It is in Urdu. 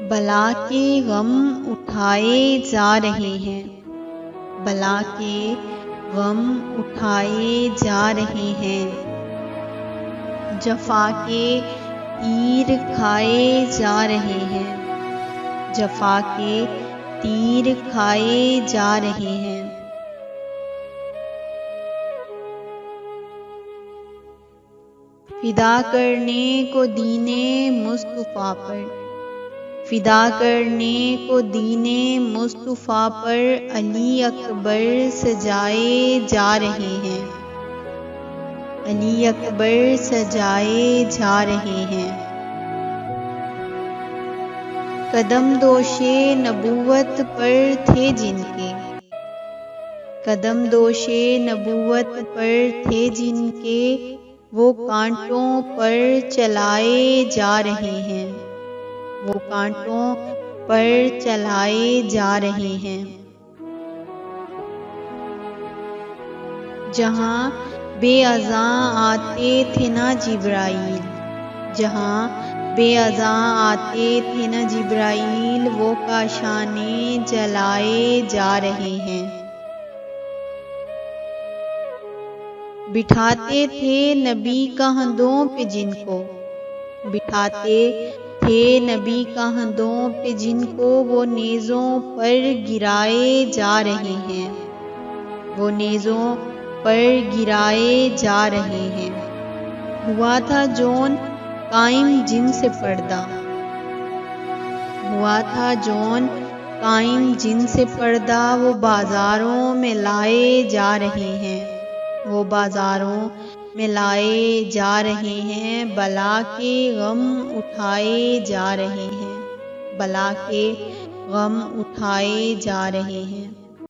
بلا کے غم اٹھائے جا رہے ہیں، بلا کے غم اٹھائے جا رہے ہیں، جفا کے تیر کھائے جا رہے ہیں، جفا کے تیر کھائے جا رہے ہیں۔ فدا کرنے کو دین مصطفیٰ پر، فدا کرنے کو دین مصطفیٰ پر علی اکبر سجائے جا رہے ہیں، علی اکبر سجائے جا رہے ہیں۔ قدم دوش نبوت پر تھے جن کے، قدم دوش نبوت پر تھے جن کے، وہ کانٹوں پر چلائے جا رہے ہیں، وہ کانٹوں پر چلائے جا رہے ہیں۔ جہاں بے اذاں آتے تھے نہ جبرائیل، جہاں بے اذاں آتے تھے نہ جبرائیل، وہ کاشانے جلائے جا رہے ہیں۔ بٹھاتے تھے نبی کندھوں پہ جن کو، بٹھاتے تھے نبی کندھوں پہ جن کو، وہ نیزوں پر گرائے جا رہے ہیں، وہ نیزوں پر گرائے جا رہے ہیں۔ ہوا تھا جون قائم جن سے پردہ، ہوا تھا جون قائم جن سے پردہ، وہ بازاروں میں لائے جا رہے ہیں، وہ بازاروں میں لائے جا رہے ہیں۔ بلا کے غم اٹھائے جا رہے ہیں، بلا کے غم اٹھائے جا رہے ہیں۔